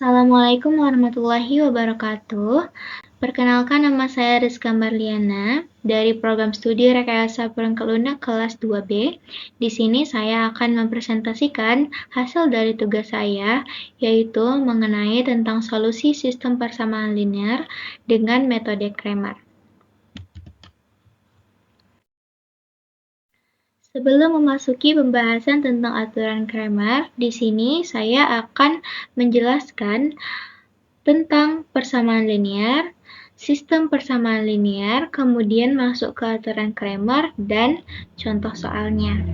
Assalamualaikum warahmatullahi wabarakatuh. Perkenalkan, nama saya Rizka Marliana dari program studi Rekayasa Perangkat Lunak kelas 2B. Di sini saya akan mempresentasikan hasil dari tugas saya, yaitu mengenai tentang solusi sistem persamaan linear dengan metode Cramer. Sebelum memasuki pembahasan tentang aturan Cramer, di sini saya akan menjelaskan tentang persamaan linear, sistem persamaan linear, kemudian masuk ke aturan Cramer, dan contoh soalnya.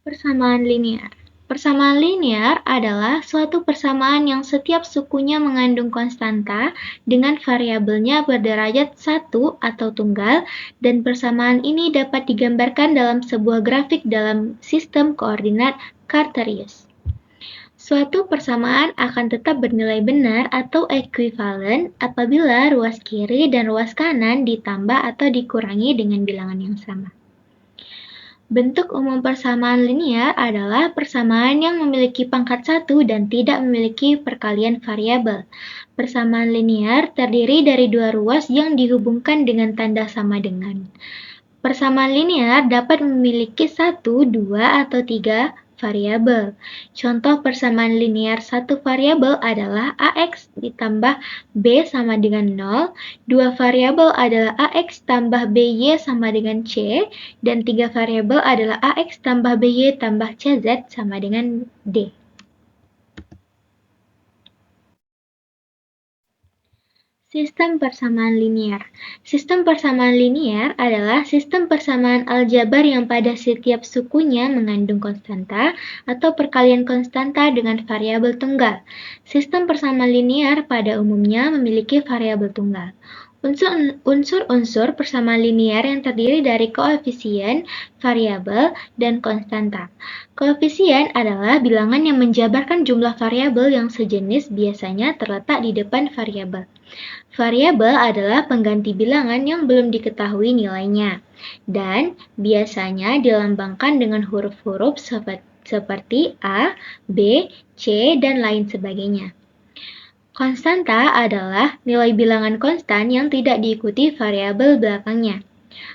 Persamaan linear. Persamaan linear adalah suatu persamaan yang setiap sukunya mengandung konstanta dengan variabelnya berderajat 1 atau tunggal, dan persamaan ini dapat digambarkan dalam sebuah grafik dalam sistem koordinat Cartesius. Suatu persamaan akan tetap bernilai benar atau ekuivalen apabila ruas kiri dan ruas kanan ditambah atau dikurangi dengan bilangan yang sama. Bentuk umum persamaan linear adalah persamaan yang memiliki pangkat 1 dan tidak memiliki perkalian variabel. Persamaan linear terdiri dari dua ruas yang dihubungkan dengan tanda sama dengan. Persamaan linear dapat memiliki 1, 2, atau 3 variabel. Contoh persamaan linear satu variabel adalah AX ditambah B sama dengan 0, dua variabel adalah AX tambah BY sama dengan C, dan 3 variabel adalah AX tambah BY tambah CZ sama dengan D. Sistem persamaan linear. Sistem persamaan linear adalah sistem persamaan aljabar yang pada setiap sukunya mengandung konstanta atau perkalian konstanta dengan variabel tunggal. Sistem persamaan linear pada umumnya memiliki variabel tunggal. Unsur-unsur persamaan linear yang terdiri dari koefisien, variabel, dan konstanta. Koefisien adalah bilangan yang menjabarkan jumlah variabel yang sejenis, biasanya terletak di depan variabel. Variabel adalah pengganti bilangan yang belum diketahui nilainya, dan biasanya dilambangkan dengan huruf-huruf seperti A, B, C, dan lain sebagainya. Konstanta adalah nilai bilangan konstan yang tidak diikuti variabel belakangnya.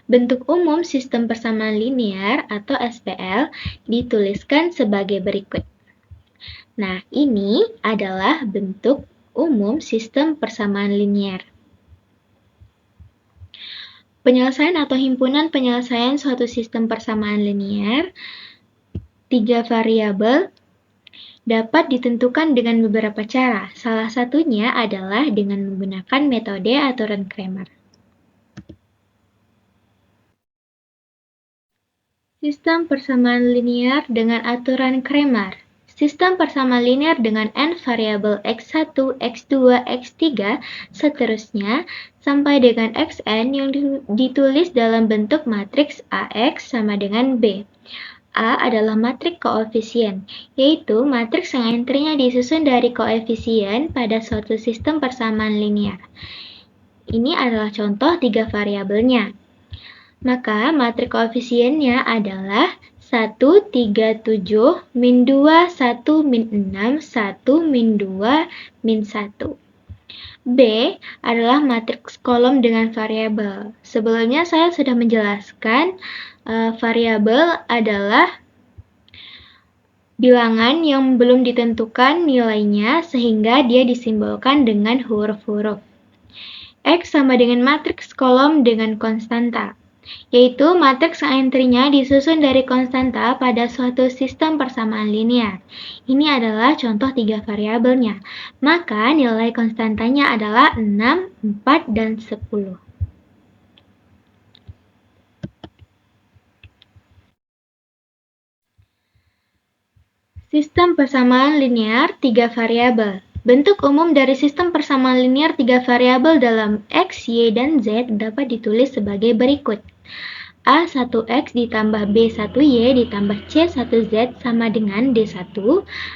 Bentuk umum sistem persamaan linear atau SPL dituliskan sebagai berikut. Nah, ini adalah bentuk umum sistem persamaan linear. Penyelesaian atau himpunan penyelesaian suatu sistem persamaan linear, 3 variabel, dapat ditentukan dengan beberapa cara. Salah satunya adalah dengan menggunakan metode aturan Cramer. Sistem persamaan linear dengan aturan Cramer. Sistem persamaan linear dengan n variabel x1, x2, x3, seterusnya, sampai dengan xn yang ditulis dalam bentuk matriks AX sama dengan B. A adalah matriks koefisien, yaitu matriks yang entry-nya disusun dari koefisien pada suatu sistem persamaan linear. Ini adalah contoh 3 variabelnya. Maka matriks koefisiennya adalah 1, 3, 7, min 2, 1, min 6, 1, min 2, min 1. B adalah matriks kolom dengan variabel. Sebelumnya saya sudah menjelaskan variabel adalah bilangan yang belum ditentukan nilainya sehingga dia disimbolkan dengan huruf-huruf. X sama dengan matriks kolom dengan konstanta, yaitu matriks entry-nya disusun dari konstanta pada suatu sistem persamaan linear. Ini adalah contoh 3 variabelnya. Maka nilai konstantanya adalah 6, 4, dan 10. Sistem persamaan linear 3 variabel. Bentuk umum dari sistem persamaan linear 3 variabel dalam X, Y, dan Z dapat ditulis sebagai berikut. A1X ditambah B1Y ditambah C1Z sama dengan D1,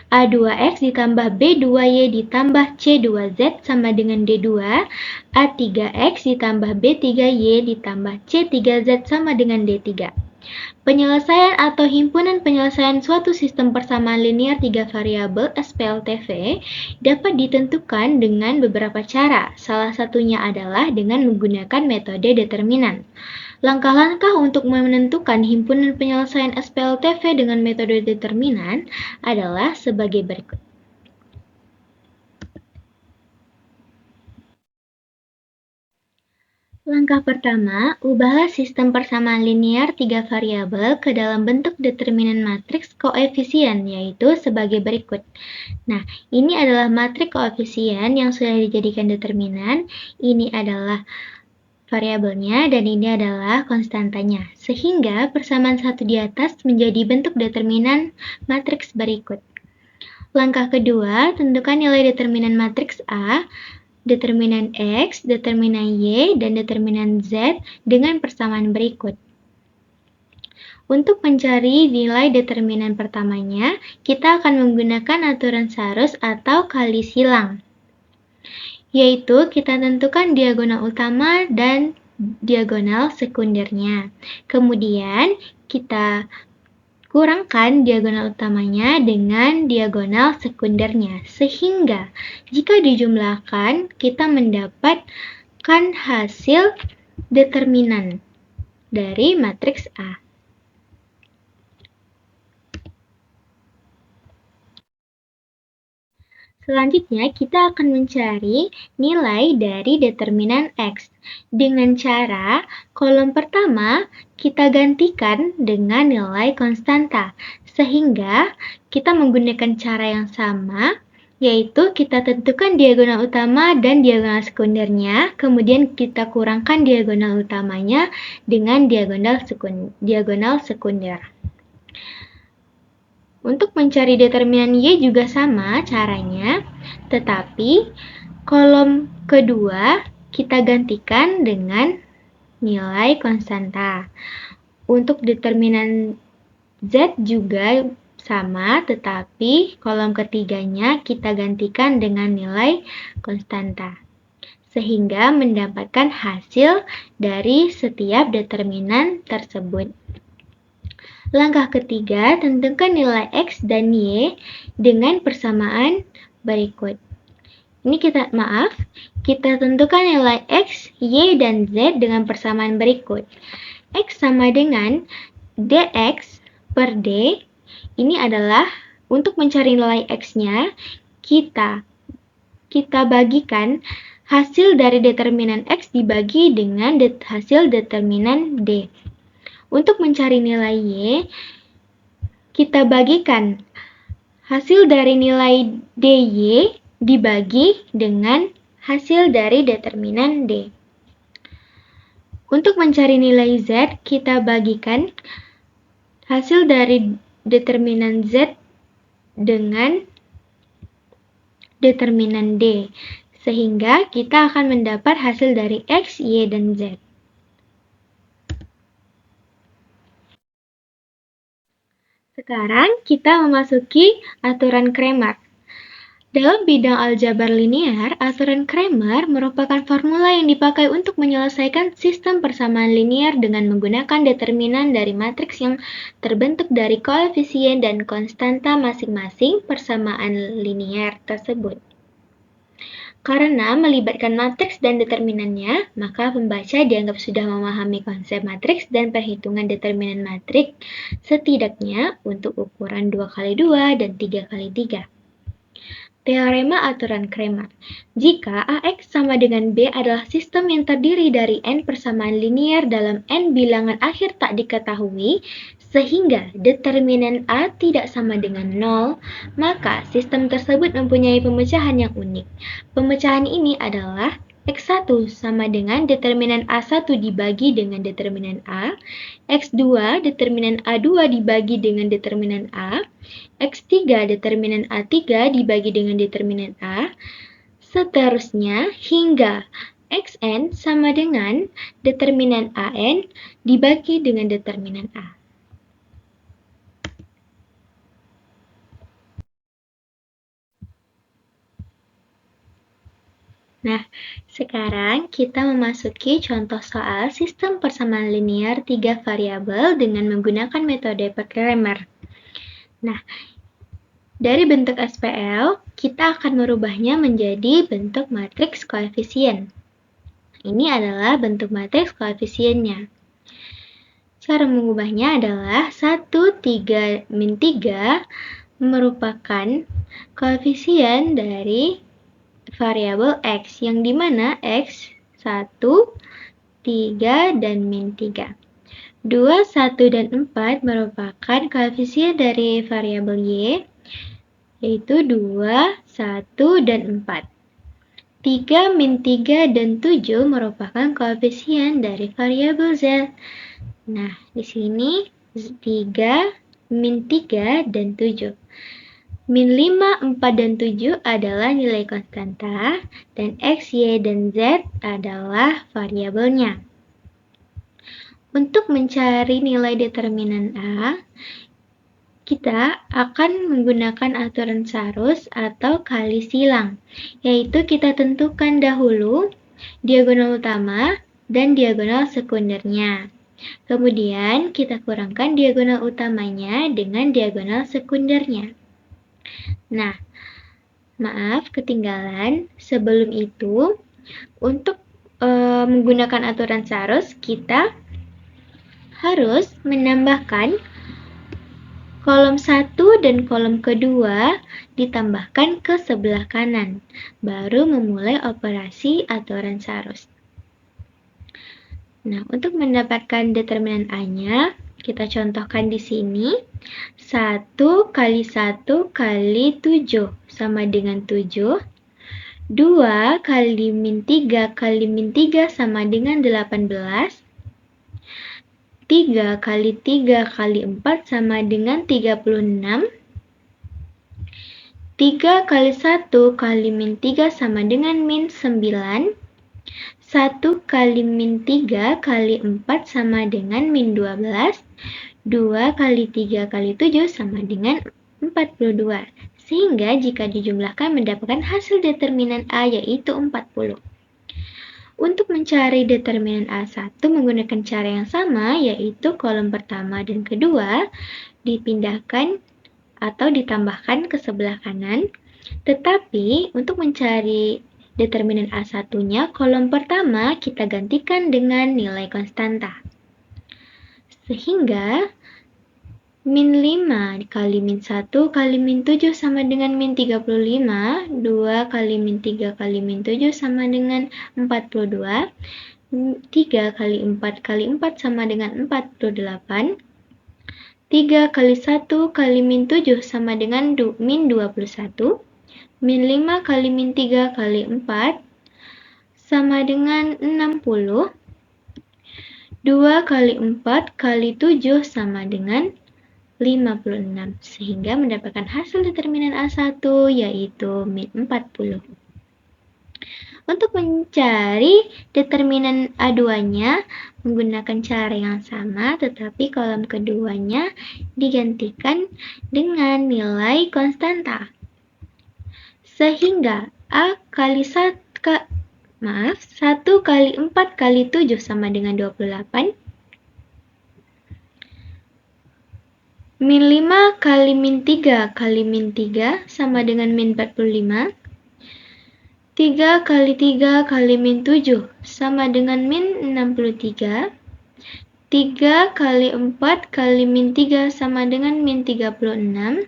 A2X ditambah B2Y ditambah C2Z sama dengan D2, A3X ditambah B3Y ditambah C3Z sama dengan D3. Penyelesaian atau himpunan penyelesaian suatu sistem persamaan linear 3 variabel (SPLTV) dapat ditentukan dengan beberapa cara. Salah satunya adalah dengan menggunakan metode determinan. Langkah-langkah untuk menentukan himpunan penyelesaian SPLTV dengan metode determinan adalah sebagai berikut. Langkah pertama, ubahlah sistem persamaan linear 3 variabel ke dalam bentuk determinan matriks koefisien, yaitu sebagai berikut. Nah, ini adalah matriks koefisien yang sudah dijadikan determinan, ini adalah variabelnya, dan ini adalah konstantanya. Sehingga persamaan satu di atas menjadi bentuk determinan matriks berikut. Langkah kedua, tentukan nilai determinan matriks A, determinan X, determinan Y, dan determinan Z dengan persamaan berikut. Untuk mencari nilai determinan pertamanya, kita akan menggunakan aturan Sarus atau kali silang, yaitu kita tentukan diagonal utama dan diagonal sekundernya. Kemudian kita kurangkan diagonal utamanya dengan diagonal sekundernya, sehingga jika dijumlahkan, kita mendapatkan hasil determinan dari matriks A. Selanjutnya, kita akan mencari nilai dari determinan X. Dengan cara, kolom pertama kita gantikan dengan nilai konstanta. Sehingga, kita menggunakan cara yang sama, yaitu kita tentukan diagonal utama dan diagonal sekundernya, kemudian kita kurangkan diagonal utamanya dengan diagonal sekunder. Untuk mencari determinan Y juga sama caranya, tetapi kolom kedua kita gantikan dengan nilai konstanta. Untuk determinan Z juga sama, tetapi kolom ketiganya kita gantikan dengan nilai konstanta, sehingga mendapatkan hasil dari setiap determinan tersebut. Langkah ketiga, tentukan nilai X dan Y dengan persamaan berikut. Ini kita tentukan nilai X, Y, dan Z dengan persamaan berikut. X sama dengan dx per d. Ini adalah untuk mencari nilai X-nya, kita bagikan hasil dari determinan X dibagi dengan hasil determinan D. Untuk mencari nilai Y, kita bagikan hasil dari nilai DY dibagi dengan hasil dari determinan D. Untuk mencari nilai Z, kita bagikan hasil dari determinan Z dengan determinan D, sehingga kita akan mendapat hasil dari X, Y, dan Z. Sekarang kita memasuki aturan Cramer. Dalam bidang aljabar linear, aturan Cramer merupakan formula yang dipakai untuk menyelesaikan sistem persamaan linear dengan menggunakan determinan dari matriks yang terbentuk dari koefisien dan konstanta masing-masing persamaan linear tersebut. Karena melibatkan matriks dan determinannya, maka pembaca dianggap sudah memahami konsep matriks dan perhitungan determinan matriks setidaknya untuk ukuran 2x2 dan 3x3. Teorema aturan Cramer. Jika AX sama dengan B adalah sistem yang terdiri dari n persamaan linear dalam n bilangan akhir tak diketahui, sehingga determinan A tidak sama dengan 0, maka sistem tersebut mempunyai pemecahan yang unik. Pemecahan ini adalah X1 sama dengan determinan A1 dibagi dengan determinan A, X2 determinan A2 dibagi dengan determinan A, X3 determinan A3 dibagi dengan determinan A, seterusnya hingga Xn sama dengan determinan An dibagi dengan determinan A. Nah, sekarang kita memasuki contoh soal sistem persamaan linear 3 variabel dengan menggunakan metode Cramer. Nah, dari bentuk SPL, kita akan merubahnya menjadi bentuk matriks koefisien. Ini adalah bentuk matriks koefisiennya. Cara mengubahnya adalah 1, 3, min 3 merupakan koefisien dari variabel X, yang dimana X 1, 3, dan min 3. 2, 1, dan 4 merupakan koefisien dari variabel Y, yaitu 2, 1, dan 4. 3, min 3, dan 7 merupakan koefisien dari variabel Z. Nah, di sini 3, min 3, dan 7. Min 5, 4, dan 7 adalah nilai konstanta, dan X, Y, dan Z adalah variabelnya. Untuk mencari nilai determinan A, kita akan menggunakan aturan Sarus atau kali silang, yaitu kita tentukan dahulu diagonal utama dan diagonal sekundernya. Kemudian kita kurangkan diagonal utamanya dengan diagonal sekundernya. Nah, maaf ketinggalan. Sebelum itu, untuk menggunakan aturan Sarus, kita harus menambahkan kolom 1 dan kolom kedua ditambahkan ke sebelah kanan, baru memulai operasi aturan Sarus. Nah, untuk mendapatkan determinan A-nya, kita contohkan di sini. 1 kali 1 kali 7 sama dengan 7. 2 kali min 3 kali min 3 sama dengan 18. 3 kali 3 kali 4 sama dengan 36. 3 kali 1 kali min 3 sama dengan min 9. 1 kali min 3 kali 4 sama dengan min 12. 2 kali 3 kali 7 sama dengan 42. Sehingga jika dijumlahkan mendapatkan hasil determinan A yaitu 40. Untuk mencari determinan A1 menggunakan cara yang sama, yaitu kolom pertama dan kedua dipindahkan atau ditambahkan ke sebelah kanan. Tetapi untuk mencari determinan A1-nya, kolom pertama kita gantikan dengan nilai konstanta. Sehingga min 5 kali min 1 kali min 7 sama dengan min 35, 2 kali min 3 kali min 7 sama dengan 42, 3 kali 4 kali 4 sama dengan 48, 3 kali 1 kali min 7 sama dengan min 21, min 5 kali min 3 kali 4 sama dengan 60, 2 kali 4 kali 7 sama dengan 56, sehingga mendapatkan hasil determinan A1 yaitu min 40. Untuk mencari determinan A2-nya menggunakan cara yang sama, tetapi kolom keduanya digantikan dengan nilai konstanta. Sehingga A kali 1 kali 4 kali 7 sama dengan 28. Min 5 kali min 3 kali min 3 sama dengan min 45. 3 kali 3 kali min 7 sama dengan min 63. 3 kali 4 kali min 3 sama dengan min 36.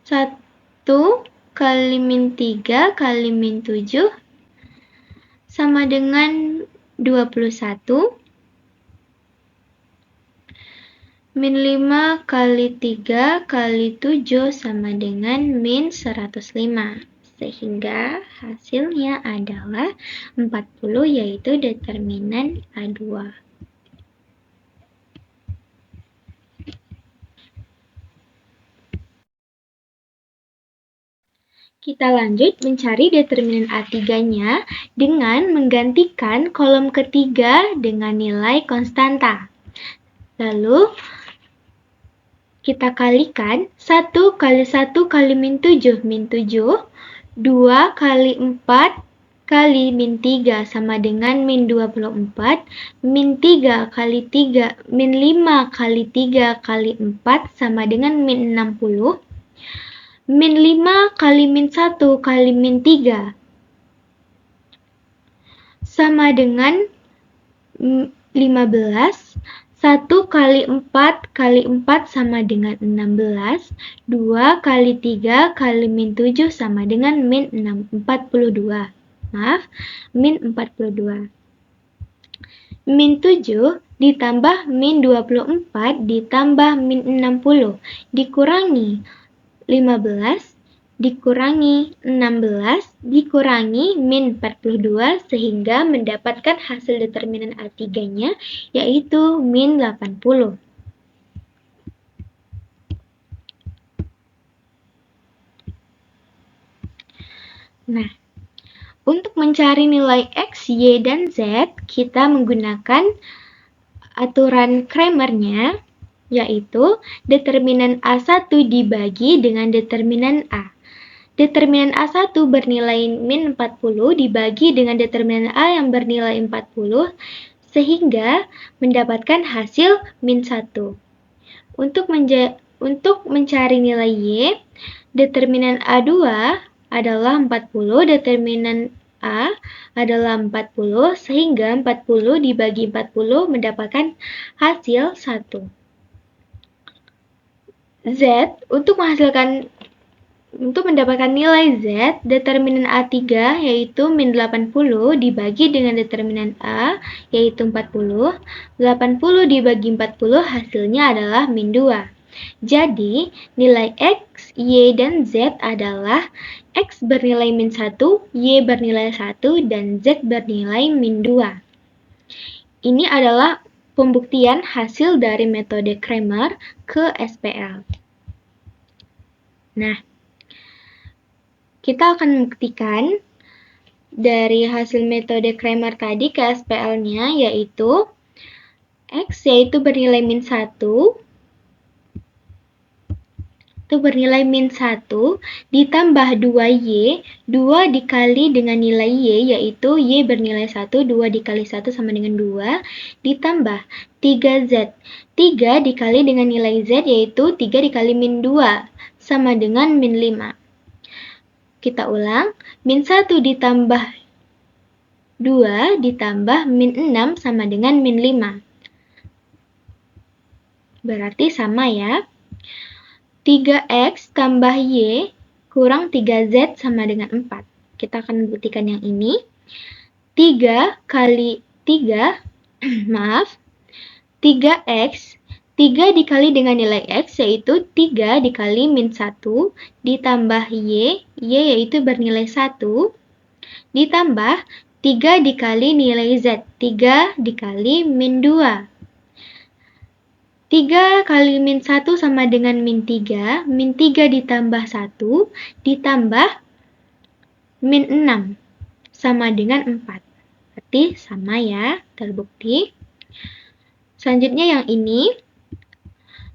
1 kali min 3 kali min 7 sama dengan 21. Min 5 kali 3 kali 7 sama dengan min 105. Sehingga hasilnya adalah 40, yaitu determinan A2. Kita lanjut mencari determinan A3-nya dengan menggantikan kolom ketiga dengan nilai konstanta. Lalu kita kalikan 1 kali 1 kali min 7, min 7. 2 kali 4 kali min 3 sama dengan min 24, min 3 kali 3, min 5 kali 3 kali 4 sama dengan min 60, min 5 kali min 1 kali min 3 sama dengan 15, 1 kali 4 kali 4 sama dengan 16, 2 kali 3 kali min 7 sama dengan min 42. Maaf, min 42. Min 7 ditambah min 24 ditambah min 60 dikurangi 15 dikurangi 16 dikurangi min 42 sehingga mendapatkan hasil determinan A3-nya yaitu min 80. Nah, untuk mencari nilai X, Y, dan Z, kita menggunakan aturan Cramer-nya, yaitu determinan A1 dibagi dengan determinan A. Determinan A1 bernilai min 40 dibagi dengan determinan A yang bernilai 40, sehingga mendapatkan hasil min 1. Untuk mencari nilai Y, determinan A2 adalah 40, determinan A adalah 40, sehingga 40 dibagi 40 mendapatkan hasil 1. Z, untuk mendapatkan nilai Z, determinan A3 yaitu min 80 dibagi dengan determinan A yaitu 40, 80 dibagi 40 hasilnya adalah min 2. Jadi, nilai X, Y, dan Z adalah X bernilai min 1, Y bernilai 1, dan Z bernilai min 2. Ini adalah pembuktian hasil dari metode Cramer ke SPL. Nah, kita akan membuktikan dari hasil metode Cramer tadi ke SPL-nya, yaitu X yaitu bernilai min 1, itu bernilai min 1 ditambah 2Y, 2 dikali dengan nilai Y yaitu Y bernilai 1, 2 dikali 1 sama dengan 2, ditambah 3Z. 3 dikali dengan nilai Z yaitu 3 dikali min 2 sama dengan min 5. Kita ulang, min 1 ditambah 2 ditambah min 6 sama dengan min 5. Berarti sama ya. 3X tambah Y kurang 3Z sama dengan 4. Kita akan membuktikan yang ini. 3 kali 3, maaf, 3X, 3 dikali dengan nilai X yaitu 3 dikali min 1, ditambah Y yaitu bernilai 1, ditambah 3 dikali nilai Z, 3 dikali min 2. 3 kali min 1 sama dengan min 3, min 3 ditambah 1, ditambah min 6, sama dengan 4. Berarti sama ya, terbukti. Selanjutnya yang ini,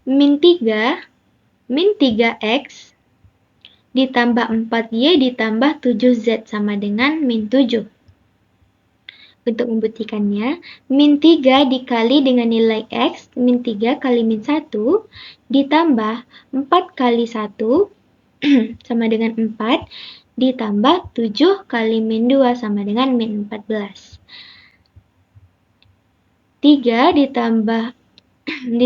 min 3X, ditambah 4Y ditambah 7Z sama dengan min 7. Untuk membuktikannya, min 3 dikali dengan nilai X, min 3 kali min 1, ditambah 4 kali 1, sama dengan 4, ditambah 7 kali min 2 sama dengan min 14. 3 ditambah 4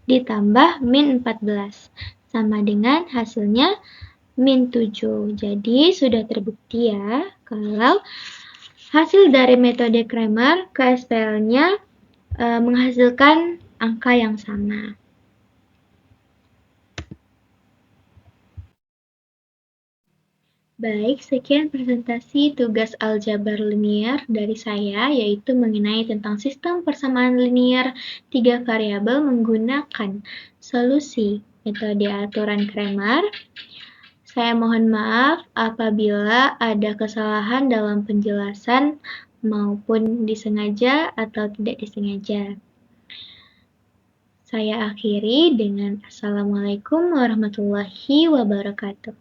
ditambah min 14, sama dengan hasilnya min 7. Jadi sudah terbukti ya kalau hasil dari metode Cramer ke SPL-nya menghasilkan angka yang sama. Baik, sekian presentasi tugas aljabar linear dari saya, yaitu mengenai tentang sistem persamaan linear 3 variabel menggunakan solusi metode aturan Cramer. Saya mohon maaf apabila ada kesalahan dalam penjelasan maupun disengaja atau tidak disengaja. Saya akhiri dengan Assalamualaikum warahmatullahi wabarakatuh.